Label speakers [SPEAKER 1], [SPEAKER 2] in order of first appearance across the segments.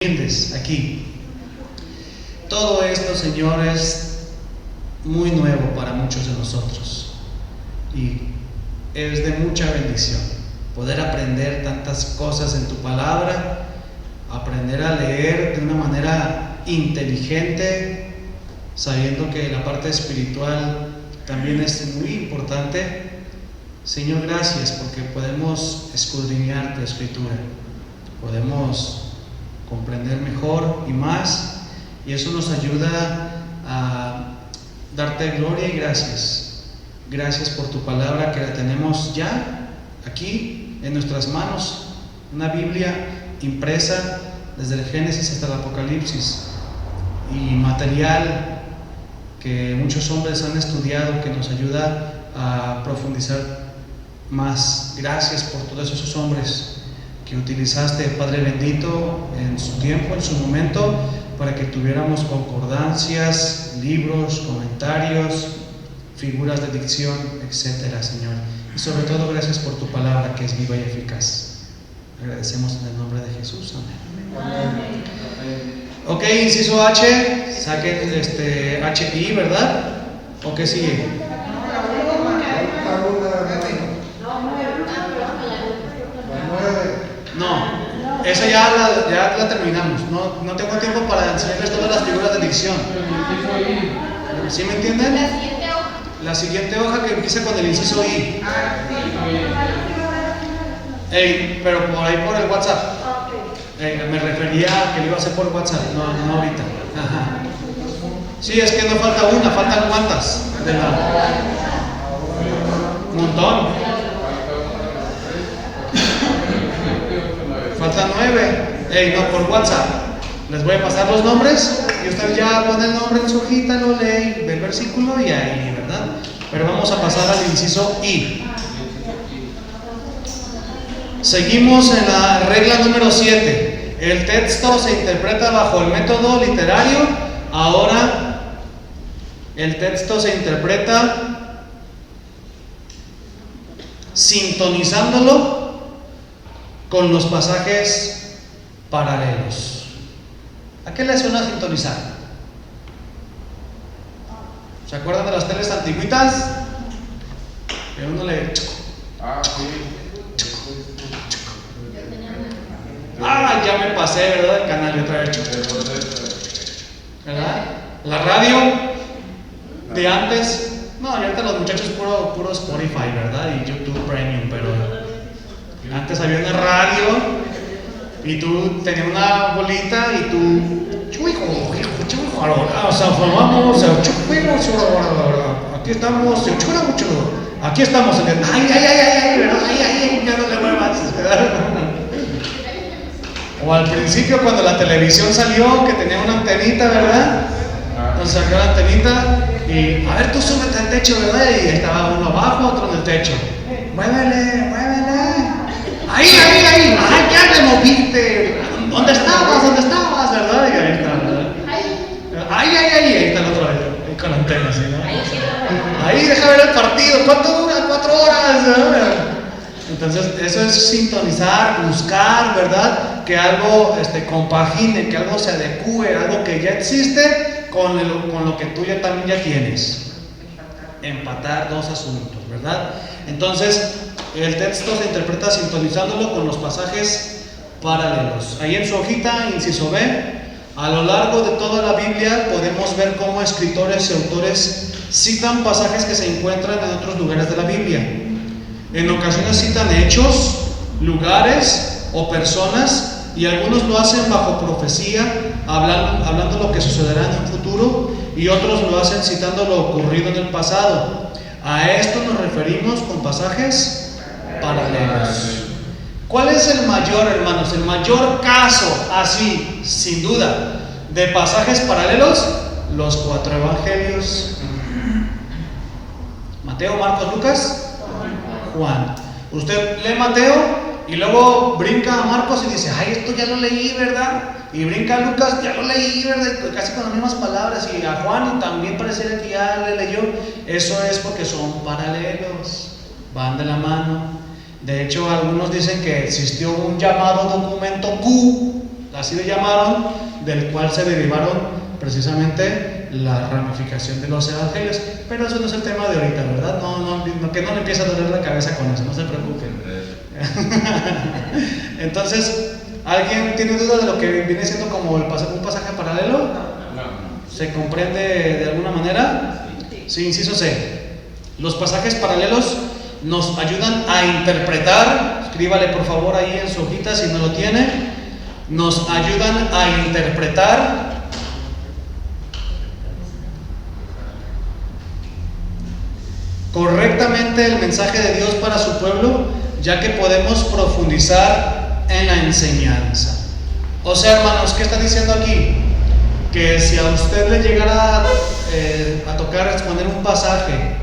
[SPEAKER 1] Aquí. Todo esto, Señor, es muy nuevo para muchos de nosotros y es de mucha bendición poder aprender tantas cosas en tu palabra, aprender a leer de una manera inteligente, sabiendo que la parte espiritual también es muy importante. Señor, gracias porque podemos escudriñar tu escritura, podemos comprender mejor y más, y eso nos ayuda a darte gloria y gracias. Gracias por tu palabra que la tenemos ya aquí en nuestras manos, una Biblia impresa desde el Génesis hasta el Apocalipsis, y material que muchos hombres han estudiado que nos ayuda a profundizar más. Gracias por todos esos hombres que utilizaste, Padre bendito, en su tiempo, en su momento, para que tuviéramos concordancias, libros, comentarios, figuras de dicción, etcétera, Señor. Y sobre todo, gracias por tu palabra que es viva y eficaz. Agradecemos en el nombre de Jesús. Amén. Amén. Ok, inciso H, saquen HI, ¿verdad? ¿O qué sigue? No, esa ya la terminamos. No tengo tiempo para enseñarles todas las figuras de dicción. ¿Sí me entienden? La siguiente hoja que empieza con el inciso I. Pero por ahí por el WhatsApp. Me refería a que lo iba a hacer por WhatsApp, no ahorita. Ajá. Sí, es que no falta una, faltan cuántas. Un montón. Faltan 9. No, por WhatsApp. Les voy a pasar los nombres y usted ya pone el nombre en su hojita, lo lee, ve el versículo y ahí, ¿verdad? Pero vamos a pasar al inciso I. Seguimos en la regla número 7. El texto se interpreta bajo el método literario. Ahora, el texto se interpreta sintonizándolo con los pasajes paralelos. ¿A qué le suena sintonizar? ¿Se acuerdan de las teles antiguitas? Que uno le... ya me pasé, ¿verdad? El canal y otra vez. ¿Verdad? La radio de antes. No, ahorita los muchachos puro Spotify, ¿verdad? Y YouTube Premium, pero antes había una radio y tú tenías una bolita y tú aquí estamos, ya no le muevas, ¿verdad? O al principio cuando la televisión salió, que tenía una antenita, ¿verdad? Entonces salió la antenita y a ver, tú súbete al techo, ¿verdad? Y estaba uno abajo, otro en el techo. Muévele. Ahí, ya te moviste. ¿Dónde estabas, verdad? Y ahí está, ¿verdad? Ahí está el otro, ahí con la antena, ¿sí, no? Ahí, deja ver el partido. ¿Cuánto dura? 4 horas, ¿verdad? Entonces, eso es sintonizar, buscar, ¿verdad? Que algo compagine, que algo se adecue, algo que ya existe con lo que tú también ya tienes. Empatar dos asuntos, ¿verdad? Entonces, el texto se interpreta sintonizándolo con los pasajes paralelos. Ahí en su hojita, inciso B, a lo largo de toda la Biblia podemos ver cómo escritores y autores citan pasajes que se encuentran en otros lugares de la Biblia. En ocasiones citan hechos, lugares o personas, y algunos lo hacen bajo profecía, hablando lo que sucederá en un futuro, y otros lo hacen citando lo ocurrido en el pasado. A esto nos referimos con pasajes paralelos. ¿Cuál es el mayor, hermanos? El mayor caso, así, sin duda, de pasajes paralelos, los 4 evangelios: Mateo, Marcos, Lucas, Juan. Usted lee Mateo y luego brinca a Marcos y dice, esto ya lo leí, ¿verdad? Y brinca a Lucas, ya lo leí, ¿verdad? Casi con las mismas palabras. Y a Juan y también pareciera que ya le leyó. Eso es porque son paralelos, van de la mano. De hecho, algunos dicen que existió un llamado documento Q, así le llamaron, del cual se derivaron precisamente la ramificación de los evangelios. Pero eso no es el tema de ahorita, ¿verdad? Que no le empiece a doler la cabeza con eso, no se preocupen. Entonces, ¿alguien tiene duda de lo que viene siendo como un pasaje paralelo?
[SPEAKER 2] No.
[SPEAKER 1] ¿Se comprende de alguna manera? Sí, inciso C. Los pasajes paralelos nos ayudan a interpretar, escríbale por favor ahí en su hojita si no lo tiene, nos ayudan a interpretar correctamente el mensaje de Dios para su pueblo, ya que podemos profundizar en la enseñanza. O sea, hermanos, ¿qué está diciendo aquí? Que si a usted le llegara a tocar exponer un pasaje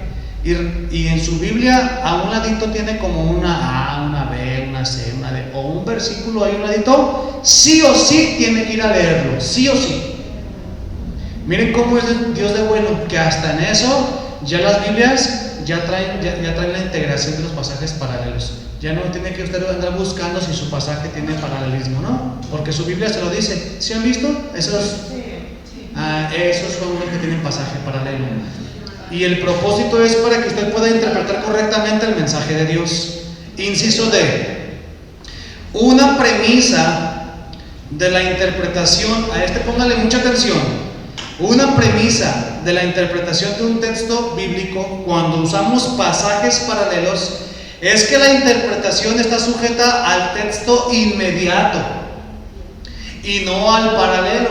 [SPEAKER 1] y en su Biblia a un ladito tiene como una A, una B, una C, una D, o un versículo ahí a un ladito, sí o sí tiene que ir a leerlo, sí o sí. Miren cómo es Dios de bueno, que hasta en eso ya las Biblias ya traen la integración de los pasajes paralelos. Ya no tiene que usted andar buscando si su pasaje tiene paralelismo, ¿no? Porque su Biblia se lo dice. ¿Sí han visto? Esos son los que tienen pasaje paralelo. Y el propósito es para que usted pueda interpretar correctamente el mensaje de Dios. Inciso D. Una premisa de la interpretación, a este póngale mucha atención. Una premisa de la interpretación de un texto bíblico cuando usamos pasajes paralelos es que la interpretación está sujeta al texto inmediato y no al paralelo.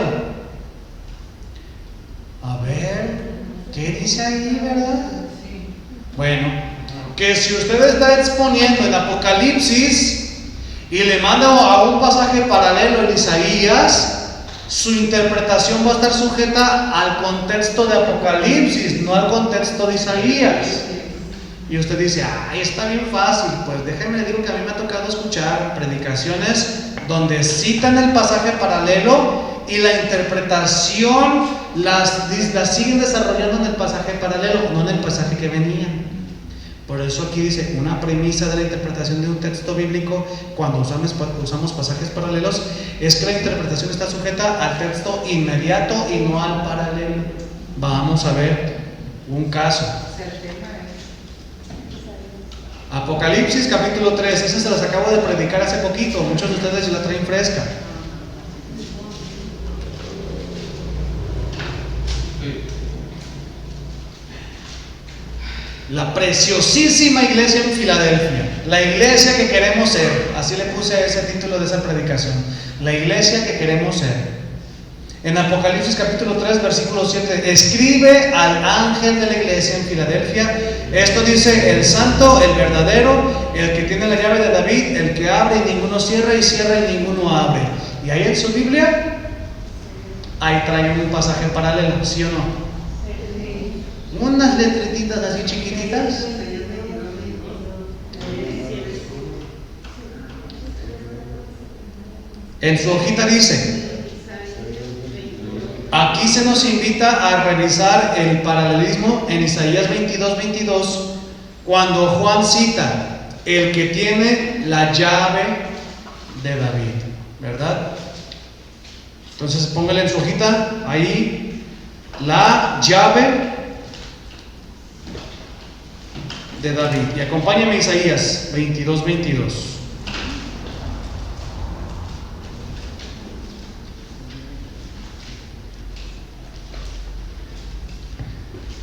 [SPEAKER 1] A ver, ¿qué dice ahí, verdad? Bueno, que si usted está exponiendo en Apocalipsis y le manda a un pasaje paralelo en Isaías, su interpretación va a estar sujeta al contexto de Apocalipsis, no al contexto de Isaías. Y usted dice, ay, está bien fácil. Pues déjeme le digo que a mí me ha tocado escuchar predicaciones donde citan el pasaje paralelo y la interpretación las siguen desarrollando en el pasaje paralelo, no en el pasaje que venía. Por eso aquí dice, una premisa de la interpretación de un texto bíblico cuando usamos pasajes paralelos es que la interpretación está sujeta al texto inmediato y no al paralelo. Vamos a ver un caso. Apocalipsis capítulo 3, esa se las acabo de predicar hace poquito, muchos de ustedes la traen fresca. La preciosísima iglesia en Filadelfia, la iglesia que queremos ser, así le puse a ese título de esa predicación, la iglesia que queremos ser. En Apocalipsis capítulo 3 versículo 7, escribe al ángel de la iglesia en Filadelfia, esto dice el santo, el verdadero, el que tiene la llave de David, el que abre y ninguno cierra y cierra y ninguno abre. Y ahí en su Biblia, ahí trae un pasaje paralelo, ¿sí o no? Unas letretitas así chiquititas. En su hojita dice, aquí se nos invita a revisar el paralelismo en Isaías 22:22, cuando Juan cita el que tiene la llave de David, ¿verdad? Entonces póngale en su hojita ahí la llave de David y acompáñame a Isaías 22:22.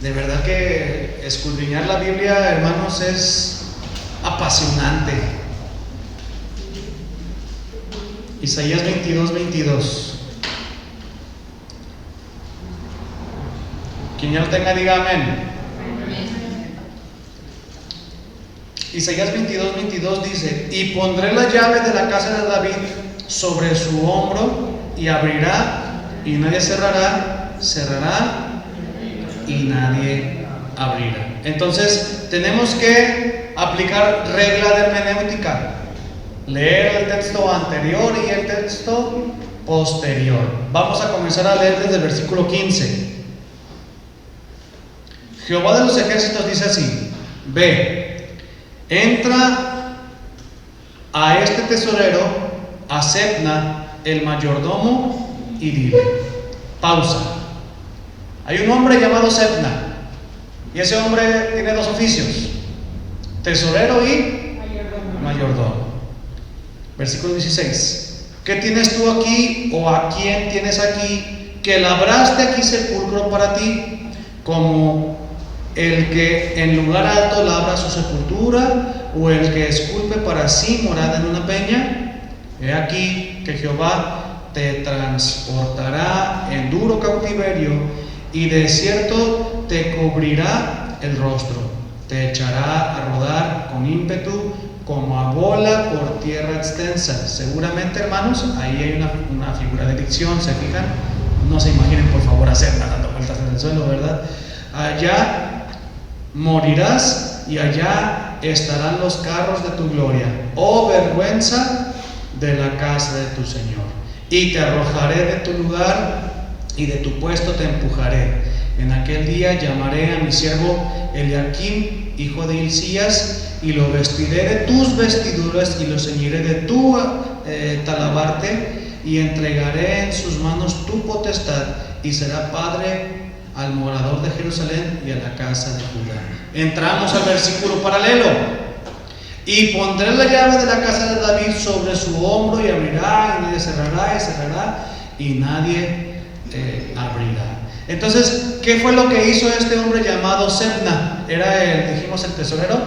[SPEAKER 1] De verdad que escudriñar la Biblia, hermanos, es apasionante. Isaías 22:22. Quien ya lo tenga, diga amén. Isaías 22:22 dice, y pondré la llave de la casa de David sobre su hombro, y abrirá, y nadie cerrará, cerrará, y nadie abrirá. Entonces tenemos que aplicar regla de hermenéutica, leer el texto anterior y el texto posterior. Vamos a comenzar a leer desde el versículo 15. Jehová de los ejércitos dice así, ve, entra a este tesorero, a Sebna, el mayordomo y dile. Pausa. Hay un hombre llamado Sebna, y ese hombre tiene dos oficios: tesorero y mayordomo. Versículo 16. ¿Qué tienes tú aquí, o a quién tienes aquí, que labraste aquí sepulcro para ti, como el que en lugar alto labra su sepultura, o el que esculpe para sí morada en una peña? He aquí que Jehová te transportará en duro cautiverio, y de cierto te cubrirá el rostro, te echará a rodar con ímpetu como a bola por tierra extensa. Seguramente, hermanos, ahí hay una figura de dicción, ¿se fijan? No se imaginen, por favor, hacerla dando vueltas en el suelo, ¿verdad? Allá morirás y allá estarán los carros de tu gloria, oh vergüenza de la casa de tu Señor. Y te arrojaré de tu lugar y de tu puesto te empujaré. En aquel día llamaré a mi siervo Eliakim, hijo de Hilcías, y lo vestiré de tus vestiduras y lo ceñiré de tu talabarte, y entregaré en sus manos tu potestad, y será padre al morador de Jerusalén y a la casa de Judá. Entramos al versículo paralelo. Y pondré la llave de la casa de David sobre su hombro, y abrirá, y nadie cerrará, y cerrará, y nadie abrirá. Entonces, ¿qué fue lo que hizo este hombre llamado Sebna? Era dijimos, el tesorero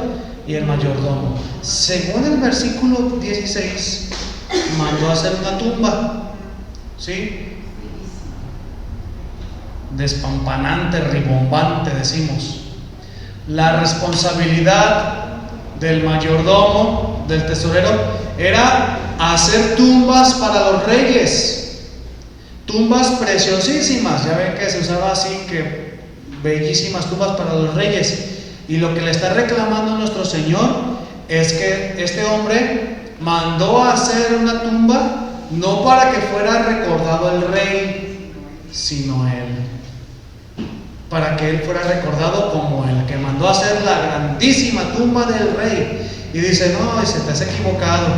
[SPEAKER 1] y el mayordomo. Según el versículo 16, mandó a hacer una tumba, ¿sí? Despampanante, ribombante, decimos. La responsabilidad del mayordomo, del tesorero, era hacer tumbas para los reyes. Tumbas preciosísimas, ya ven que se usaba así, que bellísimas tumbas para los reyes. Y lo que le está reclamando nuestro Señor es que este hombre mandó a hacer una tumba no para que fuera recordado el rey, sino él, para que él fuera recordado como el que mandó a hacer la grandísima tumba del rey. Y dice: no, dice, te has equivocado,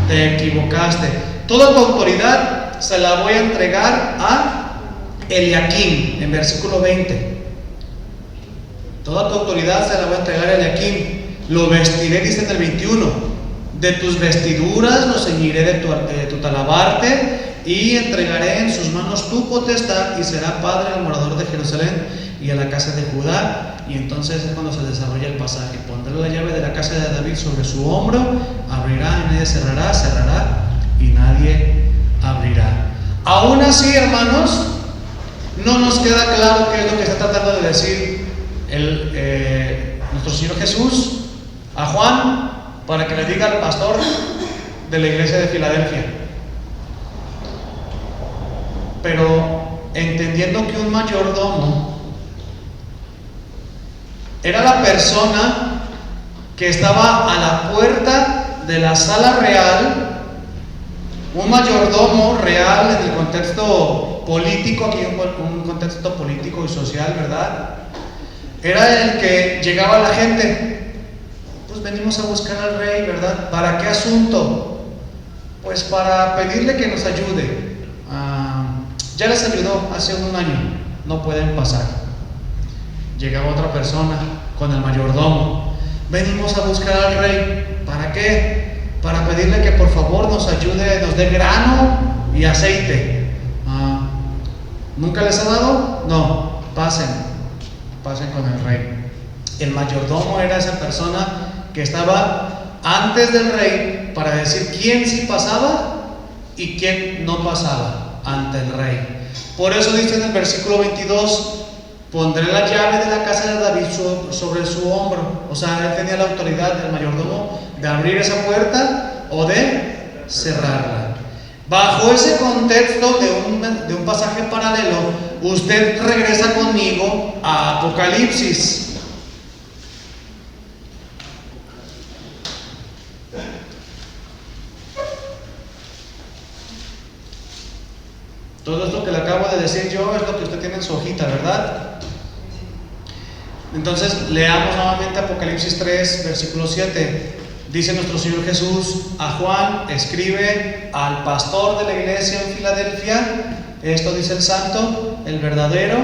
[SPEAKER 1] te equivocaste. Toda tu autoridad se la voy a entregar a Eliakim, en versículo 20. Toda tu autoridad se la voy a entregar a Eliakim. Lo vestiré, dice en el 21. De tus vestiduras lo ceñiré de tu talabarte, y entregaré en sus manos tu potestad, y será padre al morador de Jerusalén y a la casa de Judá. Y entonces es cuando se desarrolla el pasaje: pondré la llave de la casa de David sobre su hombro, abrirá y nadie cerrará, cerrará y nadie abrirá. Aún así, hermanos, no nos queda claro qué es lo que está tratando de decir nuestro Señor Jesús a Juan, para que le diga al pastor de la iglesia de Filadelfia. Pero entendiendo que un mayordomo era la persona que estaba a la puerta de la sala real, un mayordomo real en el contexto político, aquí un contexto político y social, ¿verdad? Era el que llegaba a la gente: pues venimos a buscar al rey, ¿verdad? ¿Para qué asunto? Pues para pedirle que nos ayude. Ya les ayudó hace un año, no pueden pasar. Llegaba otra persona con el mayordomo: venimos a buscar al rey. ¿Para qué? Para pedirle que por favor nos ayude, nos dé grano y aceite. ¿Nunca les ha dado? No, pasen con el rey. El mayordomo era esa persona que estaba antes del rey para decir quién sí pasaba y quién no pasaba ante el rey. Por eso dice en el versículo 22: pondré la llave de la casa de David sobre su hombro. O sea, él tenía la autoridad del mayordomo de abrir esa puerta o de cerrarla. Bajo ese contexto de un pasaje paralelo, usted regresa conmigo a Apocalipsis. Todo esto que le acabo de decir yo es lo que usted tiene en su hojita, ¿verdad? Entonces leamos nuevamente Apocalipsis 3, versículo 7. Dice nuestro Señor Jesús a Juan, escribe al pastor de la iglesia en Filadelfia, esto dice el santo, el verdadero,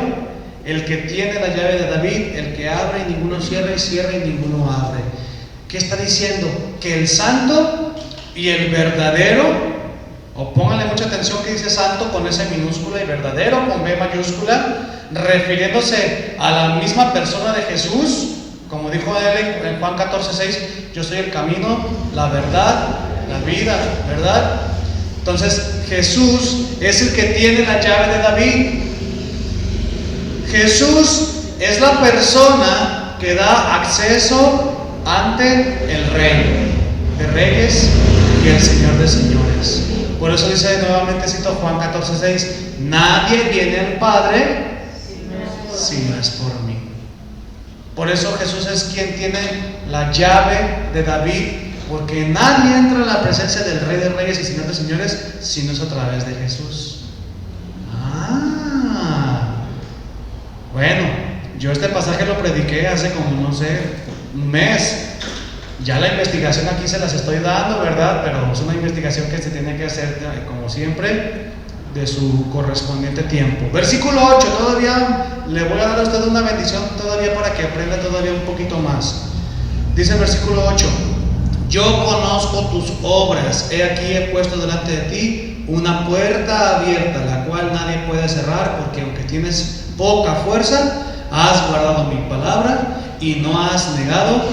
[SPEAKER 1] el que tiene la llave de David, el que abre y ninguno cierra, y cierra y ninguno abre. ¿Qué está diciendo? Que el santo y el verdadero, o pónganle mucha atención que dice santo con S minúscula y verdadero con B mayúscula, refiriéndose a la misma persona de Jesús, como dijo él en Juan 14:6, yo soy el camino, la verdad, la vida, ¿verdad? Entonces Jesús es el que tiene la llave de David. Jesús es la persona que da acceso ante el Rey de Reyes y el Señor de Señores. Por eso dice nuevamente, cito Juan 14:6, nadie viene al Padre si no es por mí. Por eso Jesús es quien tiene la llave de David, porque nadie entra en la presencia del Rey de Reyes y Señor de Señores si no es a través de Jesús. Bueno, yo este pasaje lo prediqué hace como, no sé, un mes. Ya la investigación aquí se las estoy dando, ¿verdad? Pero es una investigación que se tiene que hacer, como siempre, de su correspondiente tiempo. Versículo 8, todavía le voy a dar a usted una bendición todavía para que aprenda todavía un poquito más. Dice el versículo 8, yo conozco tus obras, he aquí he puesto delante de ti una puerta abierta, la cual nadie puede cerrar, porque aunque tienes poca fuerza, has guardado mi palabra y no has negado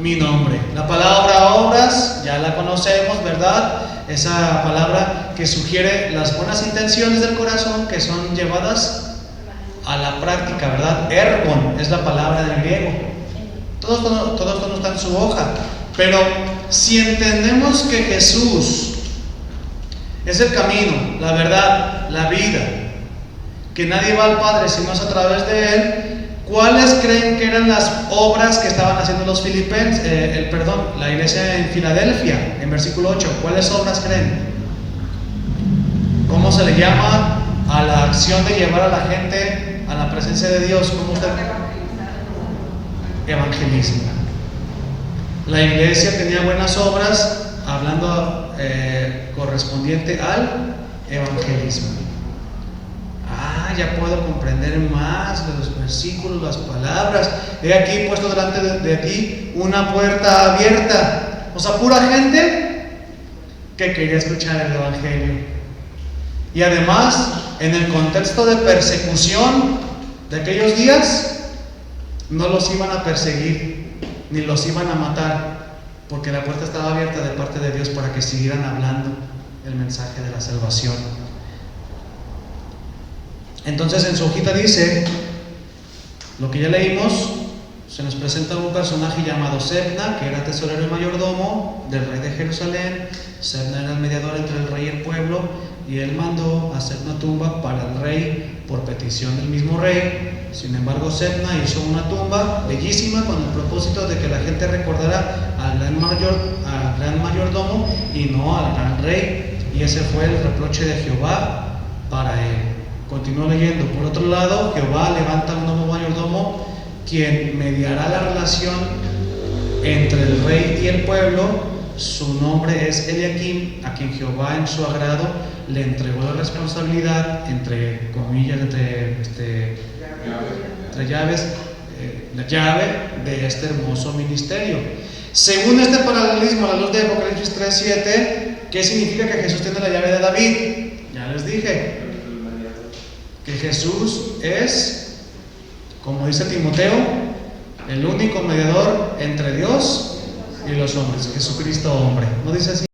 [SPEAKER 1] mi nombre. La palabra obras ya la conocemos, ¿verdad? Esa palabra que sugiere las buenas intenciones del corazón que son llevadas a la práctica, ¿verdad? Ergon es la palabra del griego. Todo esto no está en su hoja, pero si entendemos que Jesús es el camino, la verdad, la vida, que nadie va al Padre si no es a través de Él, ¿cuáles creen que eran las obras que estaban haciendo los filipenses, la iglesia en Filadelfia, en versículo 8? ¿Cuáles obras creen? ¿Cómo se le llama a la acción de llevar a la gente a la presencia de Dios? ¿Cómo usted? Evangelismo. La iglesia tenía buenas obras, hablando correspondiente al evangelismo. Ya puedo comprender más de los versículos, las palabras. He aquí puesto delante de ti una puerta abierta. O sea, pura gente que quería escuchar el evangelio. Y además, en el contexto de persecución de aquellos días, no los iban a perseguir ni los iban a matar, porque la puerta estaba abierta de parte de Dios para que siguieran hablando el mensaje de la salvación. Entonces en su hojita dice, lo que ya leímos, se nos presenta un personaje llamado Sebna, que era tesorero y mayordomo del rey de Jerusalén. Sebna era el mediador entre el rey y el pueblo, y él mandó hacer una tumba para el rey por petición del mismo rey. Sin embargo, Sebna hizo una tumba bellísima con el propósito de que la gente recordara al gran mayordomo y no al gran rey, y ese fue el reproche de Jehová para él. Continúo leyendo. Por otro lado, Jehová levanta un nuevo mayordomo, quien mediará la relación entre el rey y el pueblo. Su nombre es Eliakim, a quien Jehová en su agrado le entregó la responsabilidad, entre comillas, entre llaves, la llave de este hermoso ministerio. Según este paralelismo, a la luz de Apocalipsis 3:7, ¿qué significa que Jesús tiene la llave de David? Ya les dije que Jesús es, como dice Timoteo, el único mediador entre Dios y los hombres, Jesucristo hombre. ¿No dice así?